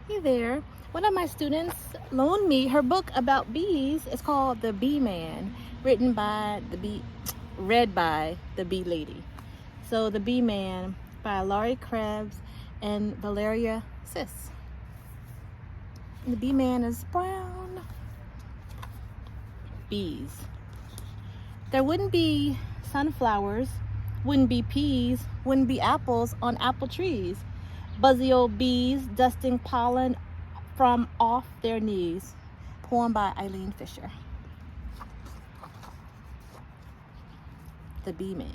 Hey there. One of my students loaned me her book about bees. It's called The Beeman, read by the bee lady. So The Beeman by Laurie Krebs and Valeria Sis. And the Beeman is brown. Bees. There wouldn't be sunflowers, wouldn't be peas, wouldn't be apples on apple trees. Buzzy old bees dusting pollen from off their knees. Poem by Eileen Fisher. The Beeman.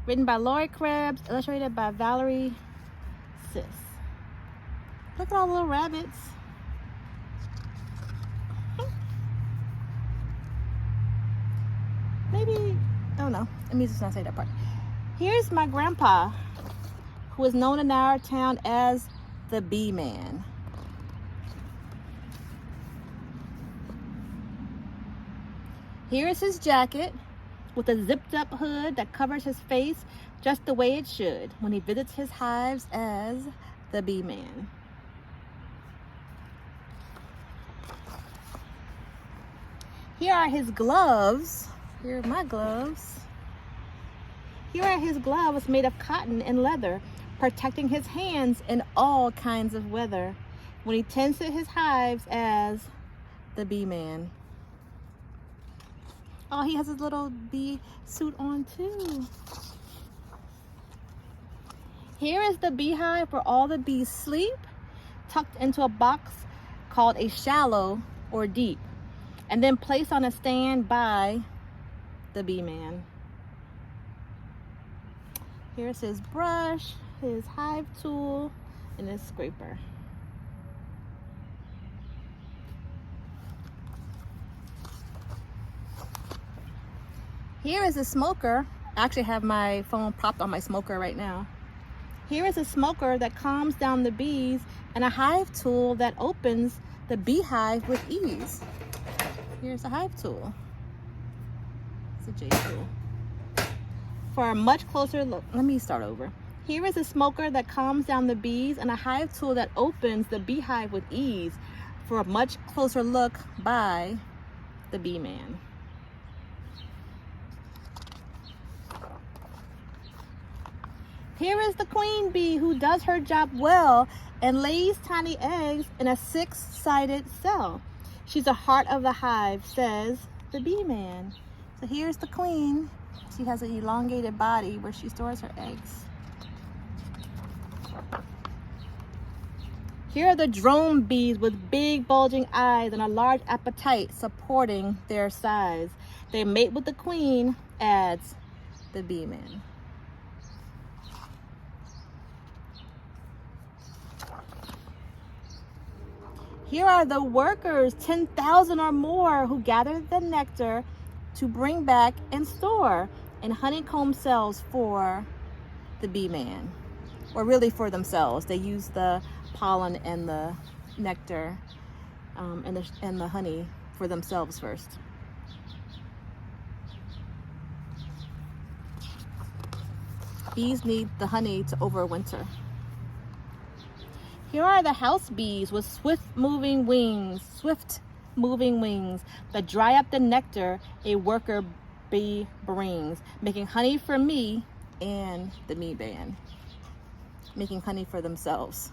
Written by Laurie Krebs, illustrated by Valerie Sis. Look at all the little rabbits. Maybe, oh no, let me just not say that part. Here's my grandpa, who is known in our town as the Beeman. Here is his jacket with a zipped up hood that covers his face just the way it should when he visits his hives as the Beeman. Here are his gloves. Here are my gloves. Here are his gloves made of cotton and leather, protecting his hands in all kinds of weather when he tends to his hives as the Beeman. Oh, he has his little bee suit on too. Here is the beehive where all the bees sleep, tucked into a box called a shallow or deep, and then placed on a stand by the Beeman. Here's his brush, his hive tool, and his scraper. Here is a smoker. I actually have my phone propped on my smoker right now. Here is a smoker that calms down the bees and a hive tool that opens the beehive with ease. Here's a hive tool. It's a J tool. For a much closer look, let me start over. Here is a smoker that calms down the bees and a hive tool that opens the beehive with ease. For a much closer look by the Beeman. Here is the queen bee who does her job well and lays tiny eggs in a 6-sided cell. She's the heart of the hive, says the Beeman. So here's the queen. She has an elongated body where she stores her eggs. Here are the drone bees with big bulging eyes and a large appetite supporting their size. They mate with the queen, adds the Beeman. Here are the workers, 10,000 or more, who gather the nectar to bring back and store in honeycomb cells for the Beeman, or really for themselves. They use the pollen and the nectar and the honey for themselves first. Bees need the honey to overwinter. Here are the house bees with swift moving wings that dry up the nectar a worker bee brings, making honey for me and the Beeman. Making honey for themselves.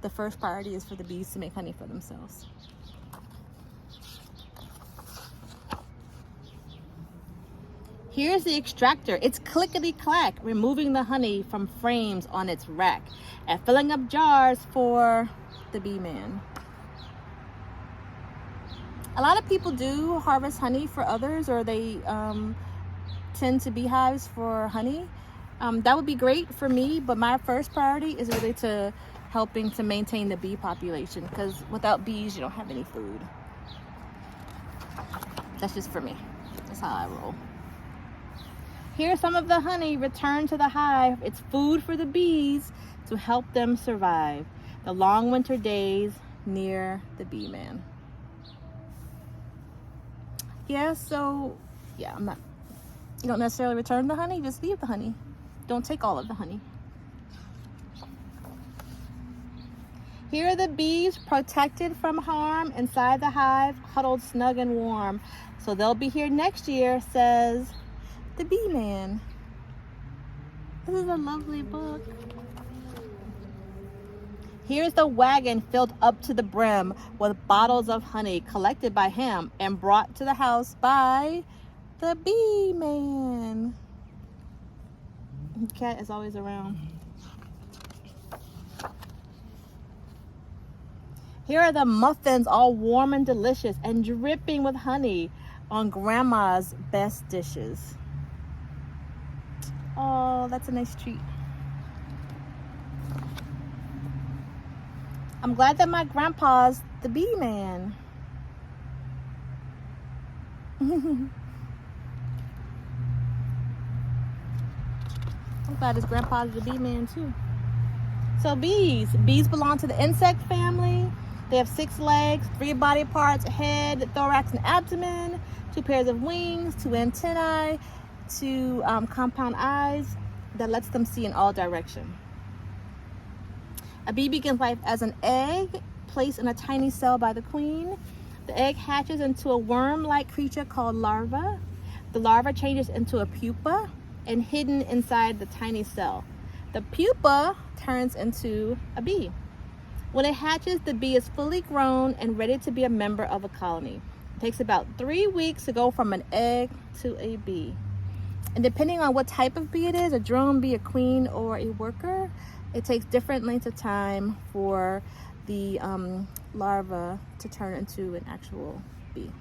The first priority is for the bees to make honey for themselves. Here's the extractor. It's clickety-clack, removing the honey from frames on its rack and filling up jars for the Beeman. A lot of people do harvest honey for others, or they tend to beehives for honey. That would be great for me, but my first priority is really to helping to maintain the bee population, because without bees, you don't have any food. That's just for me. That's how I roll. Here's some of the honey returned to the hive. It's food for the bees to help them survive the long winter days near the Beeman. Yeah, so, yeah, you don't necessarily return the honey, just leave the honey. Don't take all of the honey. Here are the bees protected from harm inside the hive, huddled snug and warm. So they'll be here next year, says the Beeman. This is a lovely book. Here's the wagon filled up to the brim with bottles of honey collected by him and brought to the house by the Beeman. The cat is always around. Here are the muffins, all warm and delicious and dripping with honey on Grandma's best dishes. Oh, that's a nice treat. I'm glad that my grandpa's the Beeman. I'm glad his grandpa's the Beeman too. So bees belong to the insect family. They have 6 legs, 3 body parts, head, thorax, and abdomen, 2 pairs of wings, 2 antennae, 2 compound eyes that lets them see in all directions. A bee begins life as an egg placed in a tiny cell by the queen. The egg hatches into a worm-like creature called larva. The larva changes into a pupa and hidden inside the tiny cell. The pupa turns into a bee. When it hatches, the bee is fully grown and ready to be a member of a colony. It takes about 3 weeks to go from an egg to a bee. And depending on what type of bee it is, a drone bee, a queen, or a worker, it takes different lengths of time for the larva to turn into an actual bee.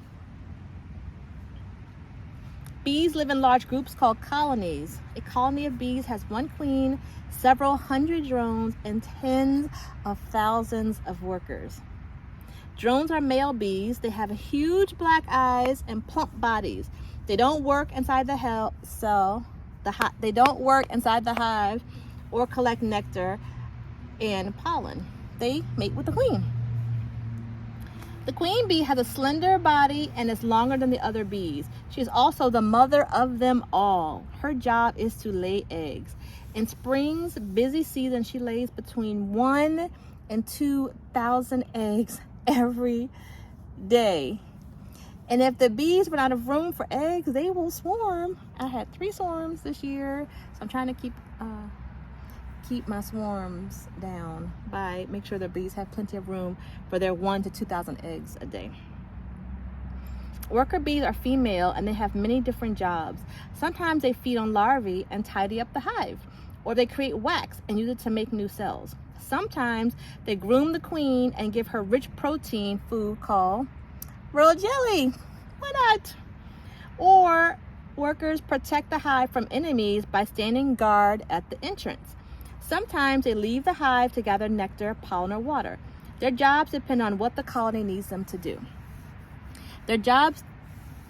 Bees live in large groups called colonies. A colony of bees has 1 queen, several hundred drones, and tens of thousands of workers. Drones are male bees. They have huge black eyes and plump bodies. They don't work inside the cell. They don't work inside the hive or collect nectar and pollen. They mate with the queen. The queen bee has a slender body and is longer than the other bees. She is also the mother of them all. Her job is to lay eggs. In spring's busy season, she lays between 1,000 and 2,000 eggs every day. And if the bees run out of room for eggs, they will swarm. I had 3 swarms this year, so I'm trying to keep my swarms down by make sure the bees have plenty of room for their 1,000 to 2,000 eggs a day. Worker bees are female and they have many different jobs. Sometimes they feed on larvae and tidy up the hive, or they create wax and use it to make new cells. Sometimes they groom the queen and give her rich protein food called royal jelly. Why not? Or workers protect the hive from enemies by standing guard at the entrance. Sometimes they leave the hive to gather nectar, pollen, or water. Their jobs depend on what the colony needs them to do. Their jobs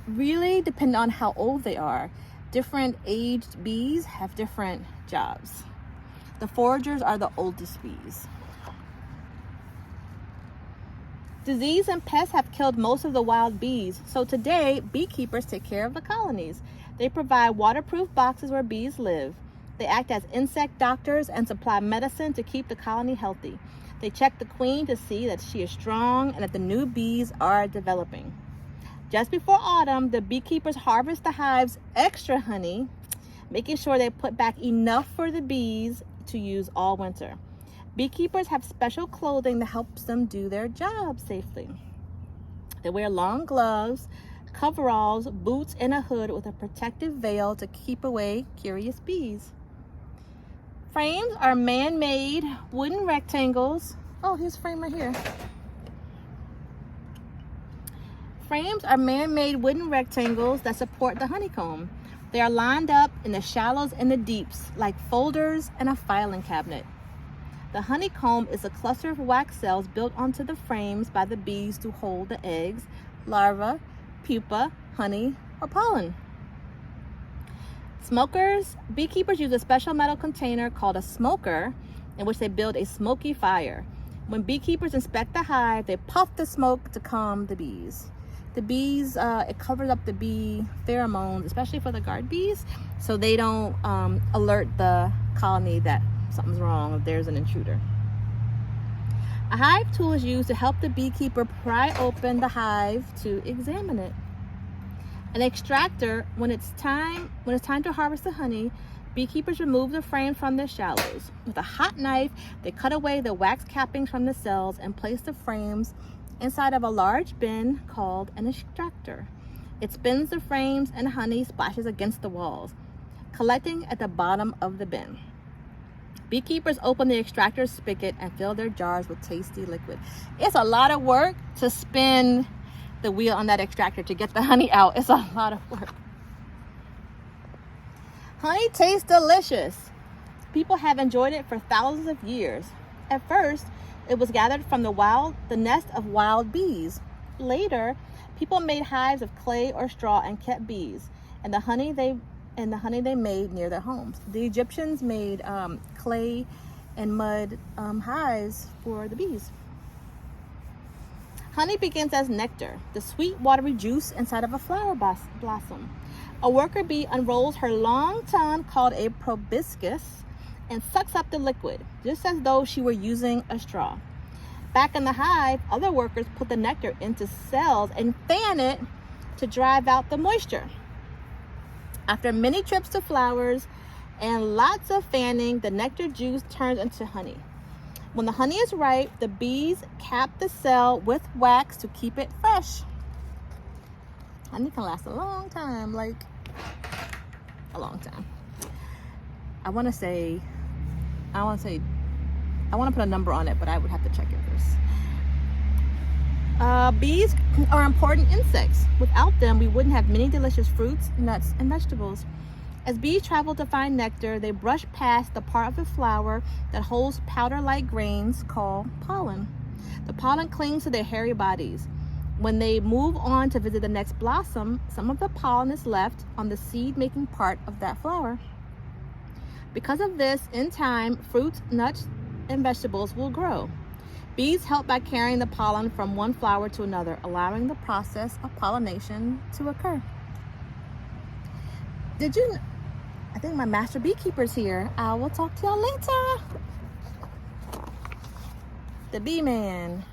really depend on how old they are. Different aged bees have different jobs. The foragers are the oldest bees. Disease and pests have killed most of the wild bees, so today beekeepers take care of the colonies. They provide waterproof boxes where bees live. They act as insect doctors and supply medicine to keep the colony healthy. They check the queen to see that she is strong and that the new bees are developing. Just before autumn, the beekeepers harvest the hive's extra honey, making sure they put back enough for the bees to use all winter. Beekeepers have special clothing that helps them do their job safely. They wear long gloves, coveralls, boots, and a hood with a protective veil to keep away curious bees. Frames are man-made wooden rectangles. Oh, here's a frame right here. Frames are man-made wooden rectangles that support the honeycomb. They are lined up in the shallows and the deeps like folders and a filing cabinet. The honeycomb is a cluster of wax cells built onto the frames by the bees to hold the eggs, larvae, pupa, honey, or pollen. Smokers, beekeepers use a special metal container called a smoker in which they build a smoky fire. When beekeepers inspect the hive, they puff the smoke to calm the bees. The bees, it covers up the bee pheromones, especially for the guard bees, so they don't alert the colony that something's wrong, if there's an intruder. A hive tool is used to help the beekeeper pry open the hive to examine it. An extractor, when it's time to harvest the honey, beekeepers remove the frame from the shallows. With a hot knife, they cut away the wax cappings from the cells and place the frames inside of a large bin called an extractor. It spins the frames and honey splashes against the walls, collecting at the bottom of the bin. Beekeepers open the extractor spigot and fill their jars with tasty liquid. It's a lot of work to spin the wheel on that extractor to get the honey out. It's a lot of work. Honey tastes delicious. People have enjoyed it for thousands of years. At first, it was gathered from the nest of wild bees. Later, people made hives of clay or straw and kept bees and the honey they made near their homes. The Egyptians made clay and mud hives for the bees. Honey begins as nectar, the sweet watery juice inside of a flower blossom. A worker bee unrolls her long tongue called a proboscis and sucks up the liquid, just as though she were using a straw. Back in the hive, other workers put the nectar into cells and fan it to drive out the moisture. After many trips to flowers and lots of fanning, the nectar juice turns into honey. When the honey is ripe, the bees cap the cell with wax to keep it fresh. Honey can last a long time, like a long time. I want to put a number on it, but I would have to check it first. Bees are important insects. Without them, we wouldn't have many delicious fruits, nuts, and vegetables. As bees travel to find nectar, they brush past the part of the flower that holds powder-like grains called pollen. The pollen clings to their hairy bodies. When they move on to visit the next blossom, some of the pollen is left on the seed-making part of that flower. Because of this, in time, fruits, nuts, and vegetables will grow. Bees help by carrying the pollen from one flower to another, allowing the process of pollination to occur. I think my master beekeeper's here. I will talk to y'all later. The Beeman.